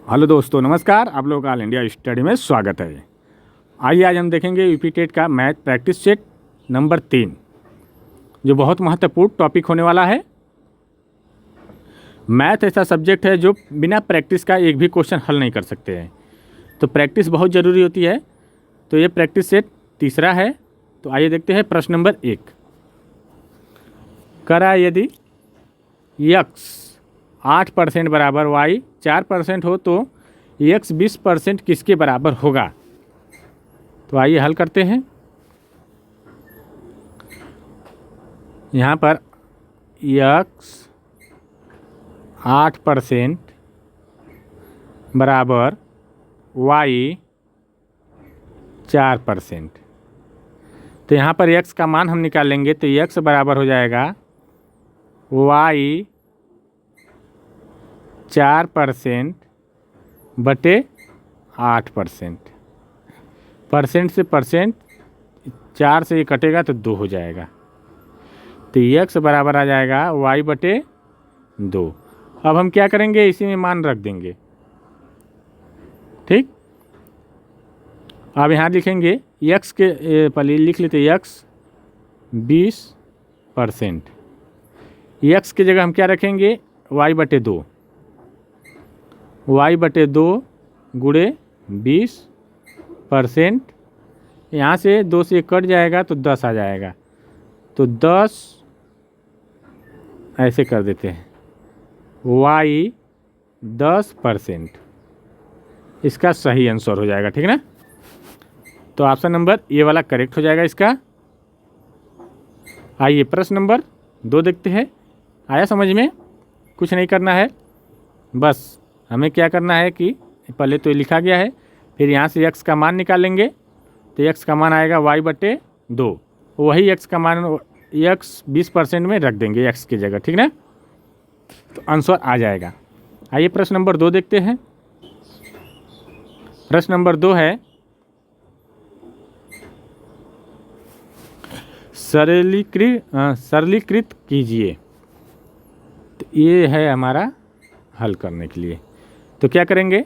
Hello दोस्तों, नमस्कार। आप लोगों का ऑल इंडिया स्टडी में स्वागत है। आइए आज हम देखेंगे यूपी टेट का मैथ प्रैक्टिस सेट नंबर 3, जो बहुत महत्वपूर्ण टॉपिक होने वाला है। मैथ ऐसा सब्जेक्ट है जो बिना प्रैक्टिस का एक भी क्वेश्चन हल नहीं कर सकते हैं, तो प्रैक्टिस बहुत ज़रूरी होती है। तो ये प्रैक्टिस सेट तीसरा है। तो आइए देखते हैं प्रश्न नंबर 1। करा यदि यक्स 8% बराबर वाई 4% हो तो यक्स 20% किसके बराबर होगा। तो आइए हल करते हैं। यहाँ पर यक्स 8% बराबर वाई 4%। तो यहाँ पर यक्स का मान हम निकालेंगे तो यक्स बराबर हो जाएगा वाई 4% बटे 8%। परसेंट से परसेंट 4 से ये कटेगा तो 2 हो जाएगा। तो यक्स बराबर आ जाएगा वाई बटे 2। अब हम क्या करेंगे, इसी में मान रख देंगे। ठीक, अब यहाँ लिखेंगे यक्स के पहले लिख लेते यक्स 20%। यक्स की जगह हम क्या रखेंगे, वाई बटे 2। वाई बटे 2 गुणे 20%। यहाँ से 2 से कट जाएगा तो 10 आ जाएगा। तो 10 ऐसे कर देते हैं, वाई 10%। इसका सही आंसर हो जाएगा। ठीक ना, तो ऑप्शन नंबर ये वाला करेक्ट हो जाएगा इसका। आइए प्रश्न नंबर 2 देखते हैं। आया समझ में? कुछ नहीं करना है, बस हमें क्या करना है कि पहले तो लिखा गया है, फिर यहाँ से x का मान निकालेंगे। तो x का मान आएगा y बटे 2। वही x का मान x 20% में रख देंगे x की जगह। ठीक ना, तो आंसर आ जाएगा। आइए प्रश्न नंबर 2 देखते हैं। प्रश्न नंबर 2 है सरलीकृत कीजिए। तो ये है हमारा हल करने के लिए। तो क्या करेंगे,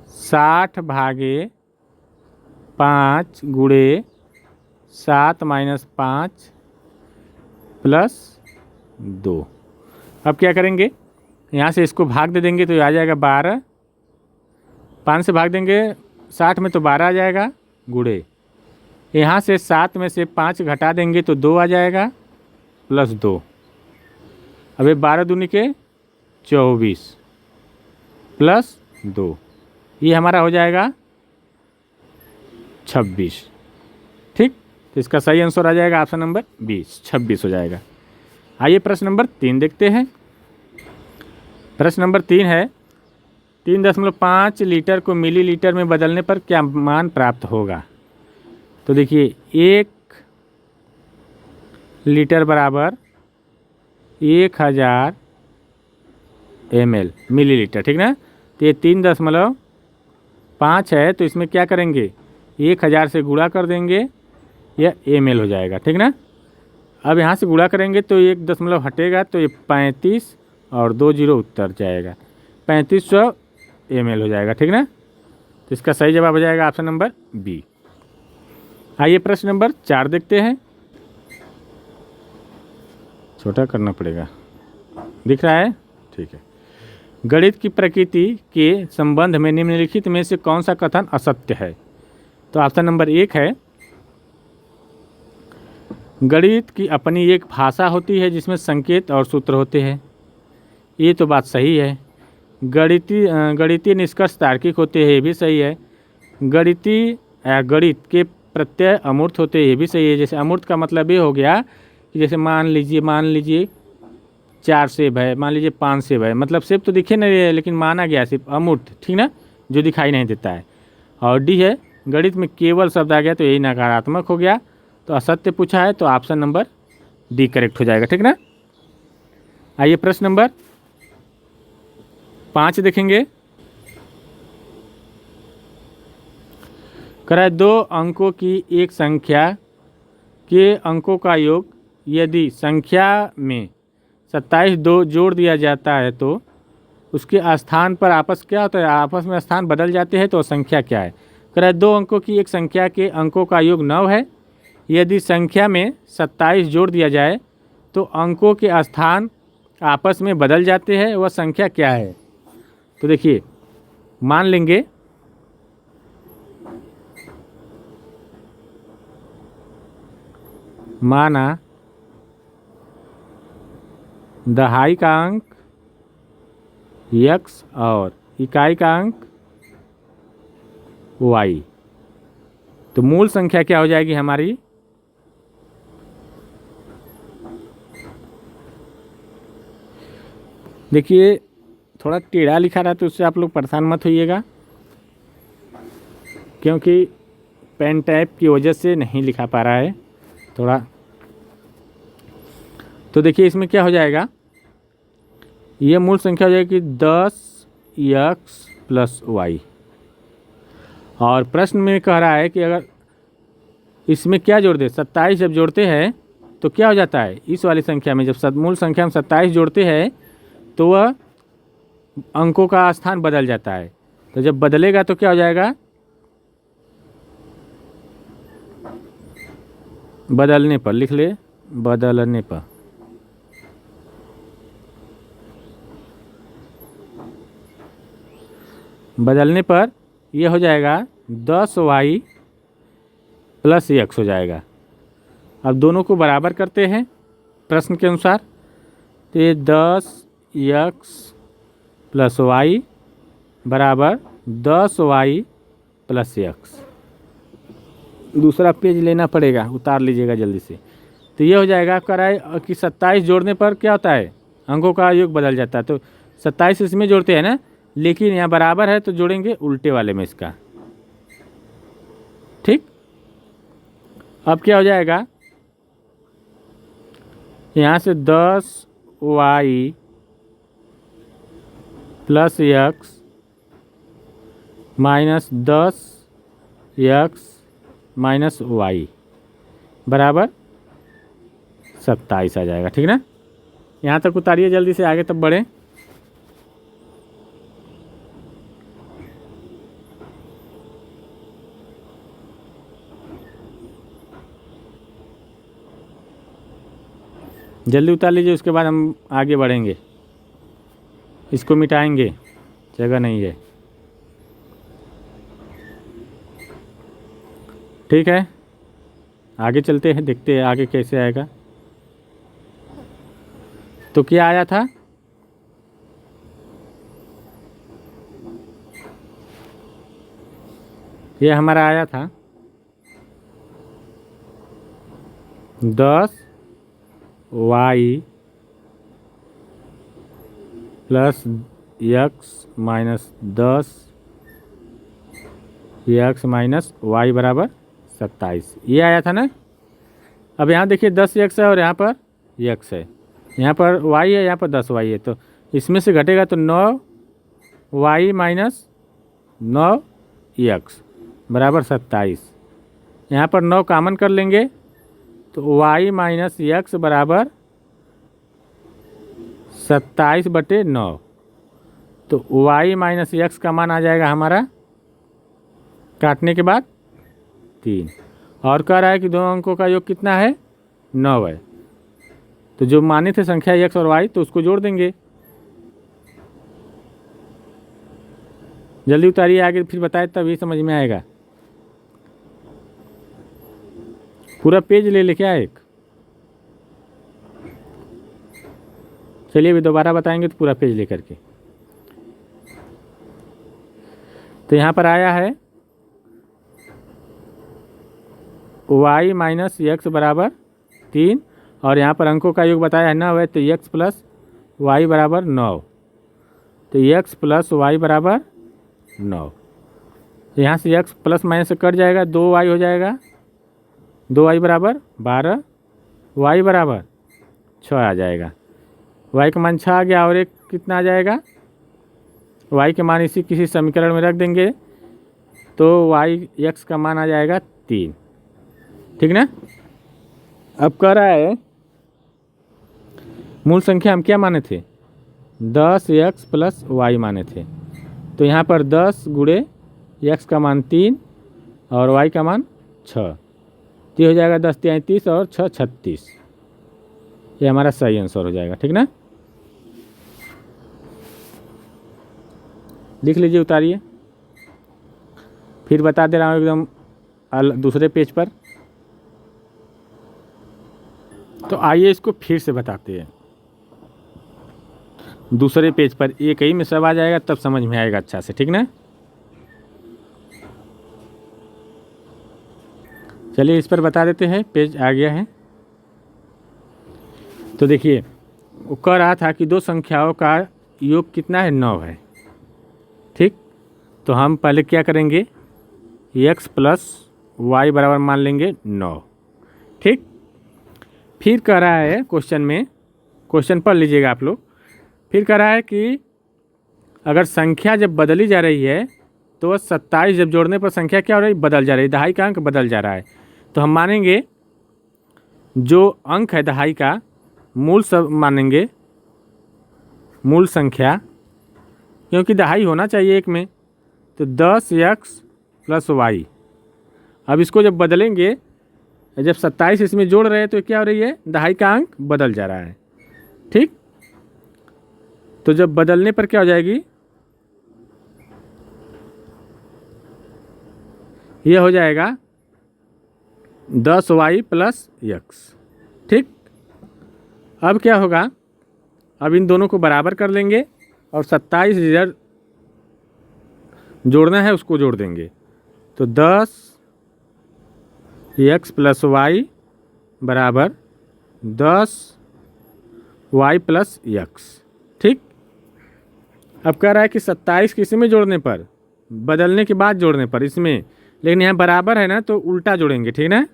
60 भागे 5 गुणे 7 माइनस 5 प्लस 2। अब क्या करेंगे, यहाँ से इसको भाग दे देंगे तो ये आ जाएगा 12। 5 से भाग देंगे 60 में तो 12 आ जाएगा, गुणे यहाँ से 7 में से 5 घटा देंगे तो 2 आ जाएगा प्लस 2। अब ये 12 दूनी के 24 प्लस 2, ये हमारा हो जाएगा 26। ठीक, तो इसका सही आंसर आ जाएगा ऑप्शन नंबर 20, 26 हो जाएगा। आइए प्रश्न नंबर 3 देखते हैं। प्रश्न नंबर 3 है 3.5 लीटर को मिलीलीटर में बदलने पर क्या मान प्राप्त होगा। तो देखिए 1 लीटर बराबर 1000 ml मिलीलीटर। ठीक ना, तो ये 3.5 है, तो इसमें क्या करेंगे 1000 से गुणा कर देंगे, यह ml हो जाएगा। ठीक ना, अब यहाँ से गुणा करेंगे तो 1 दशमलव हटेगा तो ये 35 और 2 जीरो उत्तर जाएगा, 3500 ml हो जाएगा। ठीक ना, तो इसका सही जवाब हो जाएगा ऑप्शन नंबर बी। आइए प्रश्न नंबर 4 देखते हैं। छोटा करना पड़ेगा, दिख रहा है? ठीक है। गणित की प्रकृति के संबंध में निम्नलिखित में से कौन सा कथन असत्य है। तो ऑप्शन नंबर 1 है गणित की अपनी एक भाषा होती है जिसमें संकेत और सूत्र होते हैं। ये तो बात सही है। गणितीय निष्कर्ष तार्किक होते हैं, ये भी सही है। गणित के प्रत्यय अमूर्त होते हैं, ये भी सही है। जैसे अमूर्त का मतलब ये हो गया कि जैसे मान लीजिए 4 सेब है, मान लीजिए 5 सेब है, मतलब सेब तो दिखे नहीं है लेकिन माना गया सिर्फ अमूर्त। ठीक ना, जो दिखाई नहीं देता है। और डी है गणित में केवल शब्द आ गया तो यही नकारात्मक हो गया, तो असत्य पूछा है, तो ऑप्शन नंबर डी करेक्ट हो जाएगा। ठीक ना, आइए प्रश्न नंबर 5 देखेंगे। कराए 2 अंकों की एक संख्या के अंकों का योग यदि संख्या में 27 2 जोड़ दिया जाता है तो उसके स्थान पर आपस क्या होता है, आपस में स्थान बदल जाते हैं तो संख्या क्या है। कह रहा है 2 अंकों की एक संख्या के अंकों का योग 9 है। यदि संख्या में 27 जोड़ दिया जाए तो अंकों के स्थान आपस में बदल जाते हैं, वह संख्या क्या है। तो देखिए मान लेंगे माना दहाई का अंक x और इकाई का अंक y, तो मूल संख्या क्या हो जाएगी हमारी, देखिए थोड़ा टेढ़ा लिखा रहा है तो उससे आप लोग परेशान मत होइएगा, क्योंकि पेन टैप की वजह से नहीं लिखा पा रहा है थोड़ा। तो देखिए इसमें क्या हो जाएगा, ये मूल संख्या हो जाएगी 10x प्लस वाई। और प्रश्न में कह रहा है कि अगर इसमें क्या जोड़ दे, 27 जब जोड़ते हैं तो क्या हो जाता है, इस वाली संख्या में जब मूल संख्या में 27 जोड़ते हैं तो वह अंकों का स्थान बदल जाता है। तो जब बदलेगा तो क्या हो जाएगा, बदलने पर लिख ले, बदलने पर बदलने पर यह हो जाएगा 10y प्लस x हो जाएगा। अब दोनों को बराबर करते हैं प्रश्न के अनुसार, तो ये 10x प्लस वाई बराबर 10y प्लस x। दूसरा पेज लेना पड़ेगा, उतार लीजिएगा जल्दी से। तो ये हो जाएगा, कह रहा है कि 27 जोड़ने पर क्या होता है, अंकों का योग बदल जाता है। तो 27 इसमें जोड़ते हैं ना, लेकिन यहाँ बराबर है तो जोड़ेंगे उल्टे वाले में इसका, ठीक। अब क्या हो जाएगा, यहाँ से 10y plus x minus 10x minus y बराबर 27 आ जाएगा, ठीक ना। यहाँ तक उतारिए जल्दी से, आगे तब बढ़ें। जल्दी उतार लीजिए, उसके बाद हम आगे बढ़ेंगे। इसको मिटाएंगे, जगह नहीं है, ठीक है। आगे चलते हैं, देखते हैं आगे कैसे आएगा। तो क्या आया था, ये हमारा आया था 10y plus x minus 10x minus y बराबर 27, ये आया था ना। अब यहाँ देखिए 10x है और यहाँ पर x है, यहाँ पर y है, यहाँ पर 10y है, तो इसमें से घटेगा तो 9y माइनस 9x बराबर 27। यहाँ पर 9 कॉमन कर लेंगे तो y माइनस x बराबर 27/9। तो y माइनस x का मान आ जाएगा हमारा काटने के बाद 3। और कह रहा है कि दोनों अंकों का योग कितना है, 9 है। तो जो माने थे संख्या x और y, तो उसको जोड़ देंगे। जल्दी उतारिए आगे, फिर बताए तब ये समझ में आएगा। पूरा पेज ले क्या एक, चलिए अभी दोबारा बताएंगे तो पूरा पेज लेकर के। तो यहाँ पर आया है y माइनस x बराबर 3, और यहाँ पर अंकों का योग बताया है 9 है, तो x प्लस वाई बराबर 9। तो x प्लस वाई बराबर 9। यहाँ से x प्लस माइनस से कट जाएगा, 2y हो जाएगा, 2y बराबर 12, y बराबर 6 आ जाएगा। y का मान 6 आ गया, और एक कितना आ जाएगा, y के मान इसी किसी समीकरण में रख देंगे तो x का मान आ जाएगा 3, ठीक ना। अब कह रहा है मूल संख्या हम क्या माने थे, 10x प्लस वाई माने थे, तो यहाँ पर 10 गुणे x का मान 3 और y का मान 6, तो हो जाएगा 10 × 30 और 6 36। ये हमारा सही आंसर हो जाएगा, ठीक ना। लिख लीजिए, उतारिए, फिर बता दे रहा हूँ एकदम दूसरे पेज पर। तो आइए इसको फिर से बताते हैं। दूसरे पेज पर एक ही में सब आ जाएगा, तब समझ में आएगा अच्छा से, ठीक ना। चलिए इस पर बता देते हैं, पेज आ गया है। तो देखिए वो कह रहा था कि दो संख्याओं का योग कितना है, 9 है, ठीक। तो हम पहले क्या करेंगे, x प्लस वाई बराबर मान लेंगे 9, ठीक। फिर कह रहा है क्वेश्चन में, क्वेश्चन पढ़ लीजिएगा आप लोग। फिर कह रहा है कि अगर संख्या जब बदली जा रही है तो 27 जब जोड़ने पर संख्या क्या हो रही है, बदल जा रही है, दहाई का अंक बदल जा रहा है। तो हम मानेंगे जो अंक है दहाई का मूल सब मानेंगे, मूल संख्या, क्योंकि दहाई होना चाहिए एक में। तो 10x प्लस वाई, अब इसको जब बदलेंगे, जब 27 इसमें जोड़ रहे हैं तो क्या हो रही है, दहाई का अंक बदल जा रहा है, ठीक। तो जब बदलने पर क्या हो जाएगी, ये हो जाएगा 10y प्लस x, ठीक। अब क्या होगा, अब इन दोनों को बराबर कर लेंगे और 27 इधर जोड़ना है उसको जोड़ देंगे। तो 10x प्लस वाई बराबर 10y प्लस x, ठीक। अब कह रहा है कि 27 किसी में जोड़ने पर, बदलने के बाद जोड़ने पर इसमें, लेकिन यहाँ बराबर है ना तो उल्टा जोड़ेंगे, ठीक ना।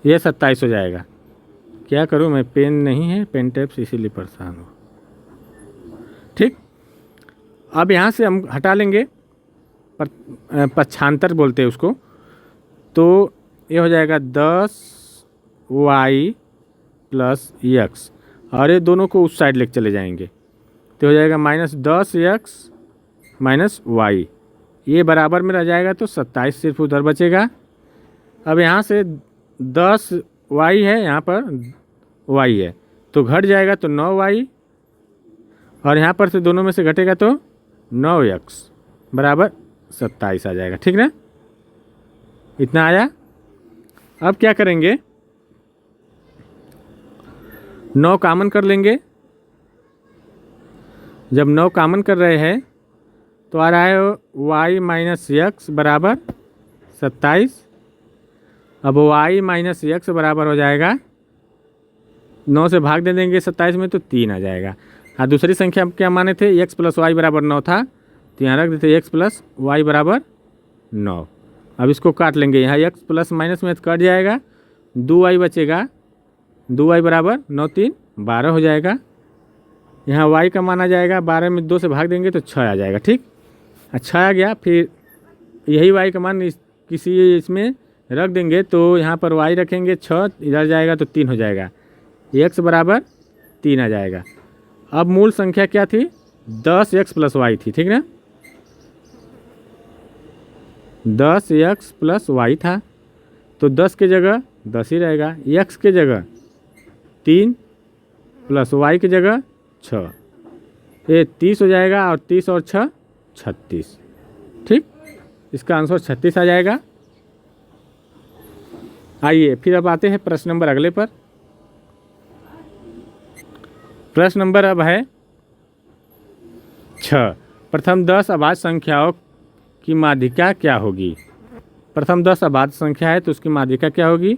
ये 27 हो जाएगा। क्या करूँ मैं, पेन नहीं है, पेन टेप से, इसीलिए परेशान हूँ, ठीक। अब यहाँ से हम हटा लेंगे, पक्षांतर बोलते हैं उसको। तो ये हो जाएगा 10y प्लस x, और ये दोनों को उस साइड लेके चले जाएंगे, तो हो जाएगा -10x माइनस वाई, ये बराबर में रह जाएगा, तो 27 सिर्फ उधर बचेगा। अब यहाँ से 10y है, यहाँ पर y है, तो घट जाएगा, तो 9y, और यहाँ पर से दोनों में से घटेगा तो 9x बराबर 27 आ जाएगा, ठीक ना। इतना आया। अब क्या करेंगे, 9 कॉमन कर लेंगे। जब 9 कॉमन कर रहे हैं तो आ रहा है y माइनस x बराबर 27। अब y माइनस x बराबर हो जाएगा, 9 से भाग दे देंगे 27 में तो 3 आ जाएगा। हाँ, दूसरी संख्या क्या माने थे, x प्लस वाई बराबर 9 था, तो यहाँ रख देते x प्लस वाई बराबर 9। अब इसको काट लेंगे, यहाँ x प्लस माइनस में कट जाएगा, 2y बचेगा, 2y बराबर 9 3 12 हो जाएगा। यहाँ y का मान आ जाएगा, 12 में 2 से भाग देंगे तो 6 आ जाएगा, ठीक। अच्छा आ गया। फिर यही y का मान किसी इसमें रख देंगे, तो यहाँ पर y रखेंगे, 6 इधर जाएगा तो 3 हो जाएगा, x बराबर 3 आ जाएगा। अब मूल संख्या क्या थी, 10x प्लस वाई थी, ठीक ना। 10x प्लस वाई था, तो 10 के जगह 10 ही रहेगा, x के जगह 3 प्लस y की जगह 6, ये 30 हो जाएगा, और 30 और 6 36, ठीक। इसका आंसर 36 आ जाएगा। आइए फिर अब आते हैं प्रश्न नंबर अगले पर। प्रश्न नंबर अब है 6। प्रथम 10 अभाज्य संख्याओं की माध्यिका क्या होगी। प्रथम 10 अभाज्य संख्या है तो उसकी माध्यिका क्या होगी।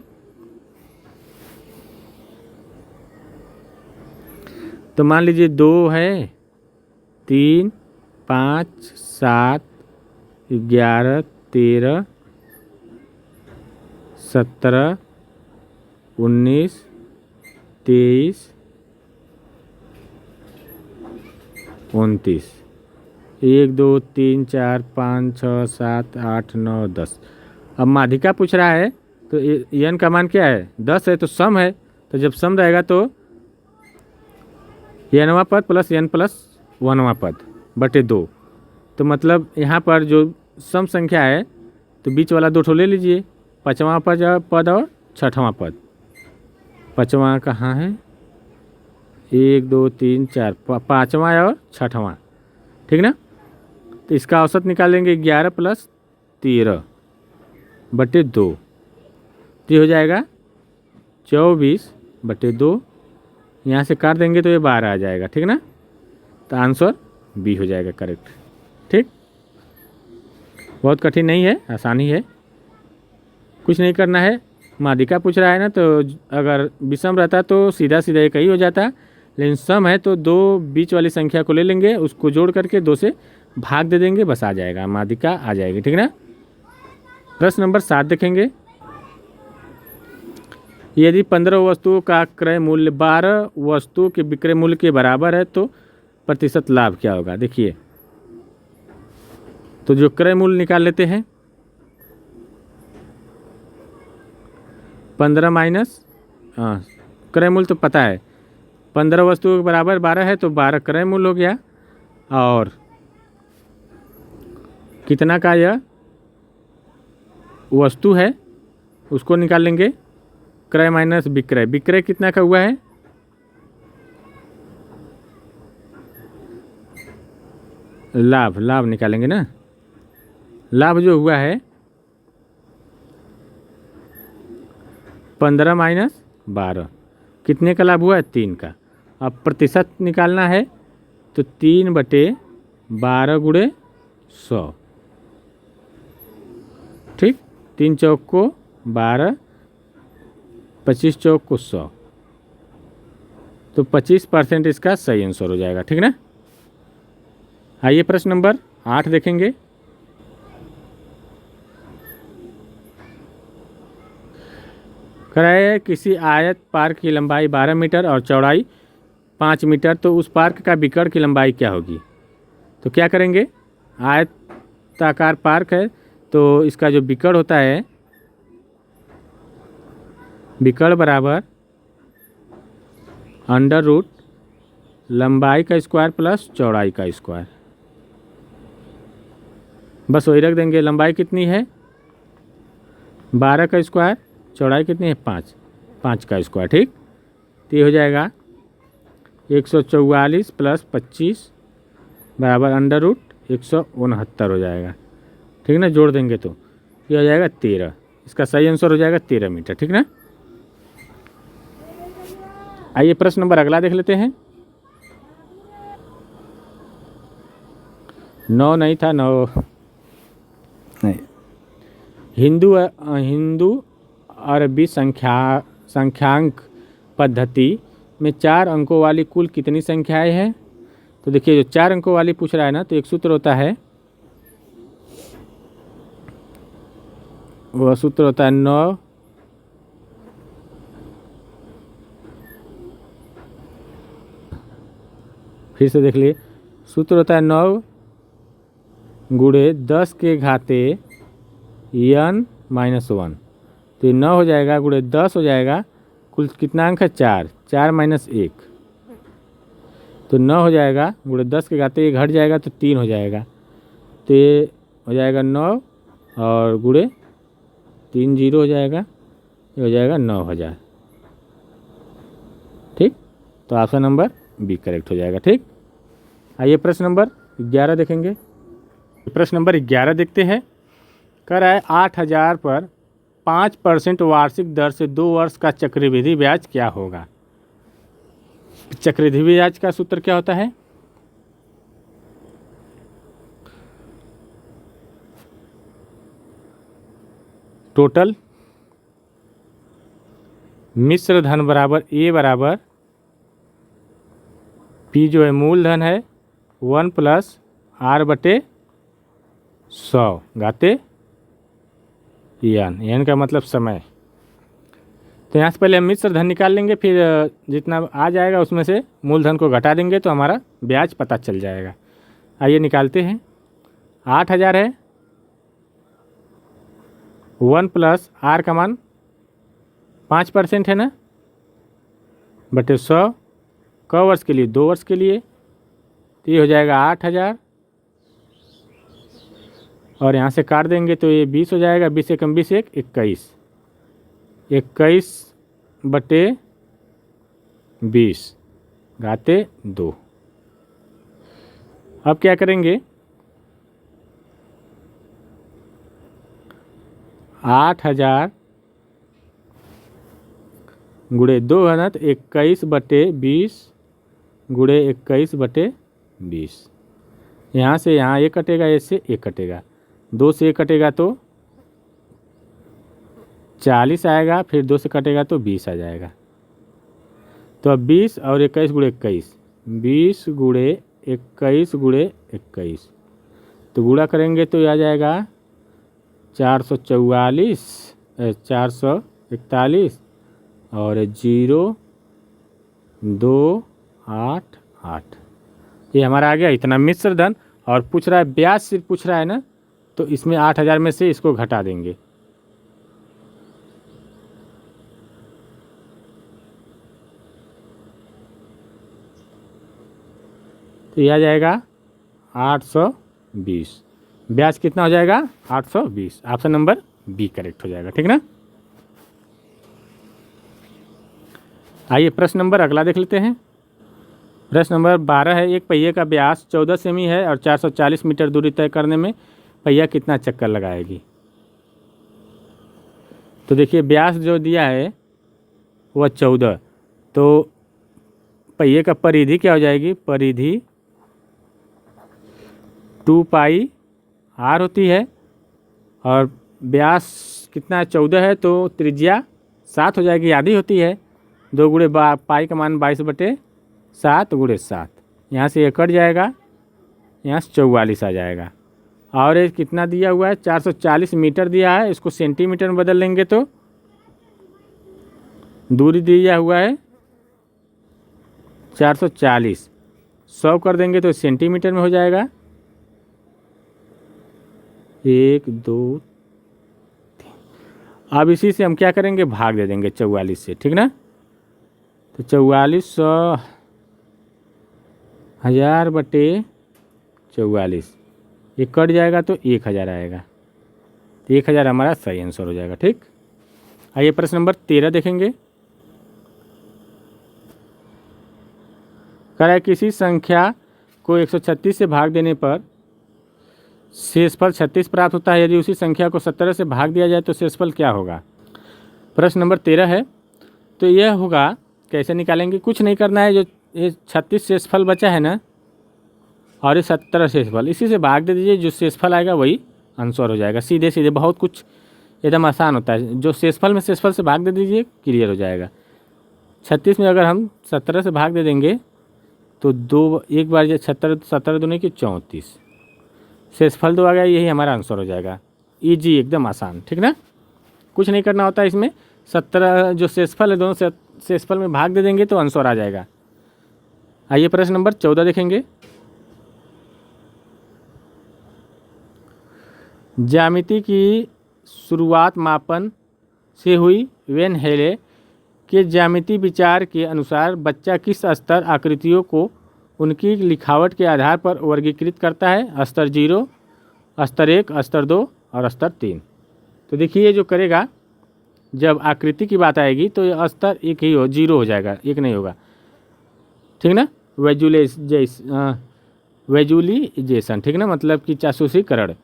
तो मान लीजिए 2 है, 3 5 7 11 13 17 19 23 29, 1 2 3 4 5 6 7 8 9 10। अब माध्यिका पूछ रहा है, तो n का मान क्या है, 10 है, तो सम है, तो जब सम रहेगा तो n वां पद प्लस n प्लस 1वां पद बटे 2। तो मतलब यहाँ पर जो सम संख्या है तो बीच वाला 2 ठो ले लीजिए, 5वां पद और 6वां पद। 5वां कहाँ है, 1 2 3 4, 5वां और 6वां, ठीक ना। तो इसका औसत निकालेंगे 11 प्लस 13 बटे 2, तो हो जाएगा 24 बटे 2। यहाँ से काट देंगे तो ये 12 आ जाएगा, ठीक ना। तो आंसर बी हो जाएगा करेक्ट। ठीक, बहुत कठिन नहीं है, आसानी है, कुछ नहीं करना है। माध्यिका पूछ रहा है ना, तो अगर विषम रहता तो सीधा सीधा एक ही हो जाता, लेकिन सम है तो 2 बीच वाली संख्या को ले लेंगे, उसको जोड़ करके 2 से भाग दे देंगे, बस आ जाएगा, माध्यिका आ जाएगी, ठीक ना। प्रश्न नंबर 7 देखेंगे। यदि 15 वस्तुओं का क्रय मूल्य 12 वस्तुओं के विक्रय मूल्य के बराबर है तो प्रतिशत लाभ क्या होगा। देखिए, तो जो क्रय मूल्य निकाल लेते हैं, 15 माइनस, हाँ क्रय मूल्य तो पता है, 15 वस्तुओं के बराबर 12 है तो 12 क्रय मूल्य हो गया, और कितना का यह वस्तु है उसको निकाल लेंगे, क्रय माइनस विक्रय। विक्रय कितना का हुआ है, लाभ, लाभ निकालेंगे ना। लाभ जो हुआ है 15 माइनस 12, कितने का लाभ हुआ है, 3 का। अब प्रतिशत निकालना है तो 3 बटे 12 गुणे 100, ठीक। 3 चौक को 12, 25 चौक को 100, तो 25% इसका सही आंसर हो जाएगा, ठीक ना। आइए प्रश्न नंबर 8 देखेंगे। कराए किसी आयत पार्क की लंबाई 12 मीटर और चौड़ाई 5 मीटर, तो उस पार्क का विकर्ण की लंबाई क्या होगी। तो क्या करेंगे, आयताकार पार्क है तो इसका जो विकर्ण होता है, विकर्ण बराबर अंडर रूट लंबाई का स्क्वायर प्लस चौड़ाई का स्क्वायर, बस वही रख देंगे। लंबाई कितनी है 12 का स्क्वायर, चौड़ाई कितनी है 5 का स्क्वायर, ठीक। तो ये हो जाएगा 144 प्लस 25 बराबर अंडर रूट 169 हो जाएगा, ठीक ना। जोड़ देंगे तो ये हो जाएगा 13, इसका सही आंसर हो जाएगा 13 मीटर, ठीक ना। आइए प्रश्न नंबर अगला देख लेते हैं। 9 नहीं था, 9 नहीं। हिंदू अरबी संख्यांक पद्धति में 4 अंकों वाली कुल कितनी संख्याएं हैं। तो देखिए, जो 4 अंकों वाली पूछ रहा है ना, तो एक सूत्र होता है, वह सूत्र होता है 9 फिर से देख लिए, सूत्र होता है 9 गुणे 10 के घाते n माइनस 1, तो ये 9 हो जाएगा गुणे 10 हो जाएगा, कुल कितना अंक है 4, 4 माइनस 1, तो 9 हो जाएगा गुणे 10 के घाते ये घट जाएगा तो 3 हो जाएगा, तो ये हो जाएगा 9 और गुणे 3 0 हो जाएगा, ये हो जाएगा 9000, ठीक। तो ऑप्शन नंबर बी करेक्ट हो जाएगा, ठीक। आइए प्रश्न नंबर 11 देखेंगे। प्रश्न नंबर 11 देखते हैं। कह रहा है 8000 पर 5% वार्षिक दर से 2 वर्ष का चक्रवृद्धि ब्याज क्या होगा। चक्रवृद्धि ब्याज का सूत्र क्या होता है, टोटल मिश्र धन बराबर ए बराबर पी जो है मूलधन है 1 प्लस आर बटे 100 घाते एन का मतलब समय। तो यहाँ से पहले हम मिश्र धन निकाल लेंगे, फिर जितना आ जाएगा उसमें से मूलधन को घटा देंगे तो हमारा ब्याज पता चल जाएगा। आइए निकालते हैं। 8000 है, 1 प्लस आर का मान 5% है ना, बटे 100 क वर्ष के लिए, 2 वर्ष के लिए, तो ये हो जाएगा 8000 और यहाँ से काट देंगे तो ये 20 हो जाएगा। 20 एकम 20 एक 21, 21 बटे 20 घाते 2। अब क्या करेंगे, 8000 गुणे 2 है ना, तो 21 बटे 20 गुणे 21 बटे 20। यहाँ से यहाँ एक कटेगा, इससे एक कटेगा, 2 से एक कटेगा तो 40 आएगा, फिर 2 से कटेगा तो 20 आ जाएगा। तो अब 20 और 21 गुणे 21, 20 गुणे 21 गुणे 21, तो गुणा करेंगे तो आ जाएगा 441 और 0288, ये हमारा आ गया इतना मिश्र धन। और पूछ रहा है ब्याज सिर्फ पूछ रहा है ना, तो इसमें 8000 में से इसको घटा देंगे, तो यह आ जाएगा 820। ब्याज कितना हो जाएगा, 820। ऑप्शन नंबर बी करेक्ट हो जाएगा, ठीक ना। आइए प्रश्न नंबर अगला देख लेते हैं। प्रश्न नंबर 12 है, एक पहिए का व्यास 14 सेमी है और 440 मीटर दूरी तय करने में पहिया कितना चक्कर लगाएगी। तो देखिए व्यास जो दिया है वह 14, तो पहिए का परिधि क्या हो जाएगी, परिधि 2 पाई आर होती है और व्यास कितना 14 है, तो त्रिज्या 7 हो जाएगी, आधी होती है। 2 गुणे पाई का मान 22 बटे 7 गुणे 7, यहाँ से ये कट जाएगा, यहाँ से 44 आ जाएगा। और ये कितना दिया हुआ है, 440 मीटर दिया है, इसको सेंटीमीटर में बदल लेंगे तो दूरी दिया हुआ है 440, 100 कर देंगे तो सेंटीमीटर में हो जाएगा। 1 2 3, अब इसी से हम क्या करेंगे, भाग दे देंगे 44 से, ठीक ना। तो 4400 1000 बटे 44, ये कट जाएगा तो 1000 आएगा, तो 1000 हमारा सही आंसर हो जाएगा, ठीक। आइए प्रश्न नंबर 13 देखेंगे। कह रहा है किसी संख्या को 136 से भाग देने पर शेषफल 36 प्राप्त होता है, यदि उसी संख्या को 17 से भाग दिया जाए तो शेषफल क्या होगा। प्रश्न नंबर 13 है, तो यह होगा, कैसे निकालेंगे, कुछ नहीं करना है, जो ये 36 शेषफल बचा है ना और ये 17 शेषफल, इसी से भाग दे दीजिए, जो शेषफल आएगा वही आंसर हो जाएगा, सीधे सीधे, बहुत कुछ एकदम आसान होता है। जो शेषफल में शेषफल से भाग दे दीजिए, क्लियर हो जाएगा। 36 में अगर हम 17 से भाग दे देंगे तो एक बार 17 दूनी की 34, शेषफल 2 आ गया, यही हमारा आंसर हो जाएगा। ईजी, एकदम आसान, ठीक ना, कुछ नहीं करना होता इसमें। 17 जो शेषफल है, दोनों शेषफल में भाग दे देंगे तो आंसर आ जाएगा। आइए प्रश्न नंबर 14 देखेंगे। ज्यामिति की शुरुआत मापन से हुई। वेन हेले के ज्यामिति विचार के अनुसार बच्चा किस स्तर आकृतियों को उनकी लिखावट के आधार पर वर्गीकृत करता है, स्तर 0, स्तर 1, स्तर 2 और स्तर 3। तो देखिए जो करेगा, जब आकृति की बात आएगी तो ये स्तर 1 ही 0 हो जाएगा, 1 नहीं होगा, ठीक ना। विजुअलाइजेशन, ठीक ना, मतलब कि जासूसीकरण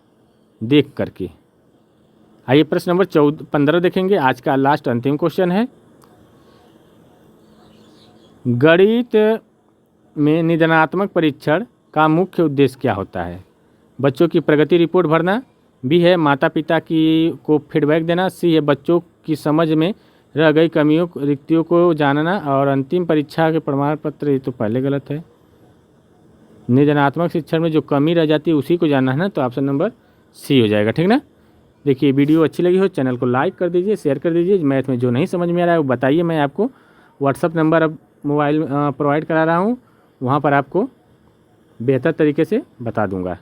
देख करके। आइए प्रश्न नंबर 15 देखेंगे, आज का लास्ट अंतिम क्वेश्चन है। गणित में निदानात्मक परीक्षण का मुख्य उद्देश्य क्या होता है। बच्चों की प्रगति रिपोर्ट भरना, बी है माता पिता को फीडबैक देना, सी है बच्चों की समझ में रह गई कमियों रिक्तियों को जानना, और अंतिम परीक्षा के प्रमाण पत्र, ये तो पहले गलत है। निदानात्मक शिक्षण में जो कमी रह जाती है उसी को जानना है ना, तो ऑप्शन नंबर सी हो जाएगा, ठीक ना। देखिए वीडियो अच्छी लगी हो चैनल को लाइक कर दीजिए, शेयर कर दीजिए। मैथ में जो नहीं समझ में आ रहा है वो बताइए, मैं आपको व्हाट्सअप नंबर अब मोबाइल प्रोवाइड करा रहा हूँ, वहाँ पर आपको बेहतर तरीके से बता दूँगा।